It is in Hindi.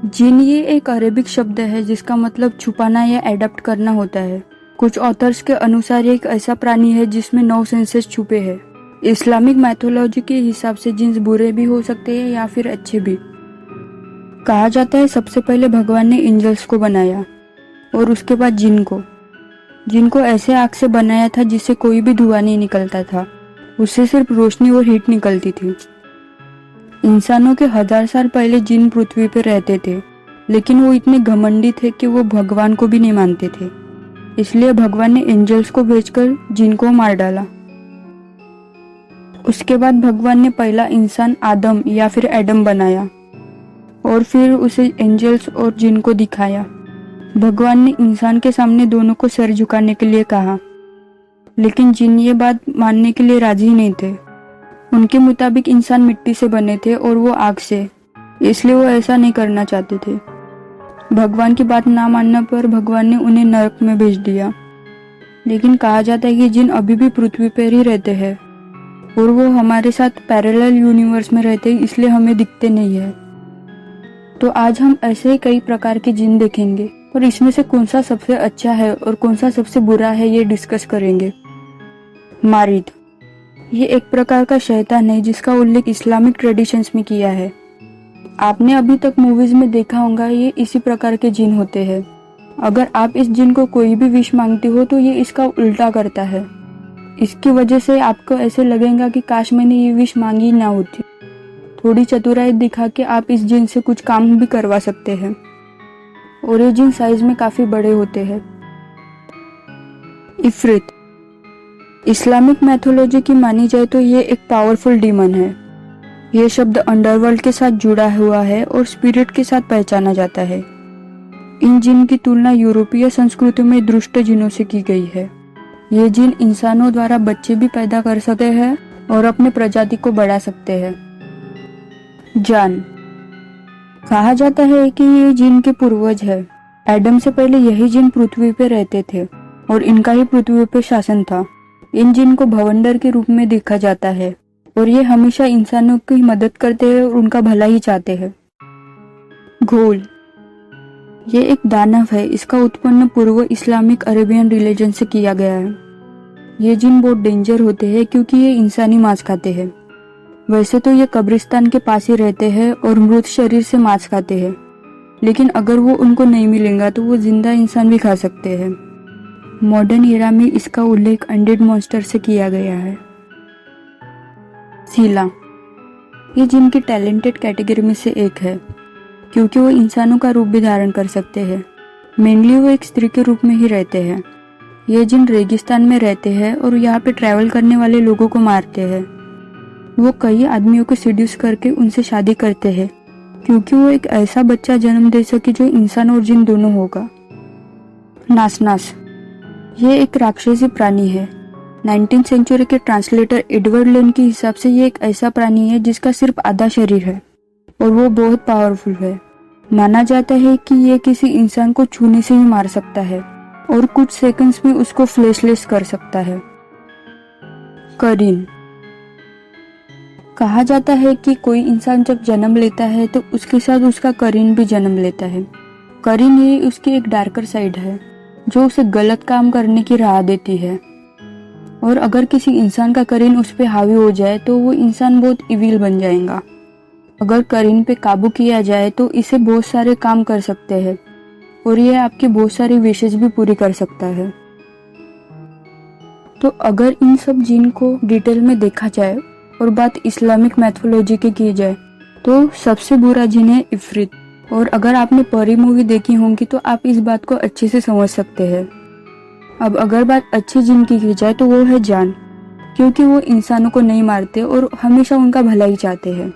जिन ये एक अरेबिक शब्द है जिसका मतलब छुपाना या एडप्ट करना होता है। कुछ ऑथर्स के अनुसार ये एक ऐसा प्राणी है जिसमें 9 सेंसेस छुपे हैं। इस्लामिक मैथोलॉजी के हिसाब से जिन्स बुरे भी हो सकते हैं या फिर अच्छे भी। कहा जाता है सबसे पहले भगवान ने एंजल्स को बनाया और उसके बाद जिनको ऐसे आग से बनाया था जिससे कोई भी धुआं नहीं निकलता था, उससे सिर्फ रोशनी और हीट निकलती थी। इंसानों के 1000 साल पहले जिन पृथ्वी पर रहते थे, लेकिन वो इतने घमंडी थे कि वो भगवान को भी नहीं मानते थे। इसलिए भगवान ने एंजल्स को भेजकर जिन को मार डाला। उसके बाद भगवान ने पहला इंसान आदम या फिर एडम बनाया और फिर उसे एंजल्स और जिन को दिखाया। भगवान ने इंसान के सामने दोनों को सर झुकाने के लिए कहा, लेकिन जिन ये बात मानने के लिए राजी नहीं थे। उनके मुताबिक इंसान मिट्टी से बने थे और वो आग से, इसलिए वो ऐसा नहीं करना चाहते थे। भगवान की बात ना मानने पर भगवान ने उन्हें नरक में भेज दिया। लेकिन कहा जाता है कि जिन अभी भी पृथ्वी पर ही रहते हैं और वो हमारे साथ पैरेलल यूनिवर्स में रहते हैं, इसलिए हमें दिखते नहीं है। तो आज हम ऐसे ही कई प्रकार के जिन देखेंगे और इसमें से कौन सा सबसे अच्छा है और कौन सा सबसे बुरा है ये डिस्कस करेंगे। मारिद, ये एक प्रकार का शैतान है जिसका उल्लेख इस्लामिक ट्रेडिशंस में किया है। आपने अभी तक मूवीज में देखा होगा, ये इसी प्रकार के जिन होते हैं। अगर आप इस जिन को कोई भी विश मांगते हो तो ये इसका उल्टा करता है। इसकी वजह से आपको ऐसे लगेगा कि काश मैंने ये विश मांगी ना होती। थोड़ी चतुराई दिखा के आप इस जिन से कुछ काम भी करवा सकते हैं और ये जिन साइज में काफी बड़े होते हैं। इफ्रित, इस्लामिक मैथोलॉजी की मानी जाए तो ये एक पावरफुल डीमन है। ये शब्द अंडरवर्ल्ड के साथ जुड़ा हुआ है और स्पिरिट के साथ पहचाना जाता है। इन जिन की तुलना यूरोपीय संस्कृति में दुष्ट जिनों से की गई है। ये जिन इंसानों द्वारा बच्चे भी पैदा कर सकते हैं और अपने प्रजाति को बढ़ा सकते हैं। जान, कहा जाता है कि ये जिन के पूर्वज है। एडम से पहले यही जिन पृथ्वी पे रहते थे और इनका ही पृथ्वी पे शासन था। इन जिन को भवंडर के रूप में देखा जाता है और ये हमेशा इंसानों की मदद करते हैं और उनका भला ही चाहते हैं। घोल, ये एक दानव है। इसका उत्पन्न पूर्व इस्लामिक अरेबियन रिलीजन से किया गया है। ये जिन बहुत डेंजर होते हैं क्योंकि ये इंसानी मांस खाते हैं। वैसे तो ये कब्रिस्तान के पास ही रहते हैं और मृत शरीर से मांस खाते हैं, लेकिन अगर वो उनको नहीं मिलेगा तो वो जिंदा इंसान भी खा सकते हैं। मॉडर्न एरा में इसका उल्लेख अनडेड मॉन्स्टर से किया गया है। सीला, ये जिन की टैलेंटेड कैटेगरी में से एक है क्योंकि वो इंसानों का रूप भी धारण कर सकते हैं। मेनली वो एक स्त्री के रूप में ही रहते हैं। ये जिन रेगिस्तान में रहते हैं और यहाँ पे ट्रैवल करने वाले लोगों को मारते हैं। वो कई आदमियों को सीड्यूस करके उनसे शादी करते हैं क्योंकि वो एक ऐसा बच्चा जन्म दे सके जो इंसान और जिन दोनों होगा। नासनास, ये एक राक्षसी प्राणी है। 19th सेंचुरी के ट्रांसलेटर एडवर्ड लेन के हिसाब से ये एक ऐसा प्राणी है जिसका सिर्फ आधा शरीर है और वो बहुत पावरफुल है। माना जाता है कि ये किसी इंसान को छूने से ही मार सकता है और कुछ सेकंड्स में उसको फ्लेशलेस कर सकता है। करीन, कहा जाता है कि कोई इंसान जब जन्म लेता है तो उसके साथ उसका करीन भी जन्म लेता है। करीन ये उसकी एक डार्कर साइड है जो उसे गलत काम करने की राह देती है, और अगर किसी इंसान का करीन उस पर हावी हो जाए तो वो इंसान बहुत इविल बन जाएगा। अगर करीन पे काबू किया जाए तो इसे बहुत सारे काम कर सकते हैं और ये आपकी बहुत सारी विशेष भी पूरी कर सकता है। तो अगर इन सब जिन को डिटेल में देखा जाए और बात इस्लामिक मैथोलॉजी की जाए तो सबसे बुरा जिन है इफ्रित। और अगर आपने परी मूवी देखी होंगी तो आप इस बात को अच्छे से समझ सकते हैं। अब अगर बात अच्छी जिन की जाए तो वो है जान, क्योंकि वो इंसानों को नहीं मारते और हमेशा उनका भला ही चाहते हैं।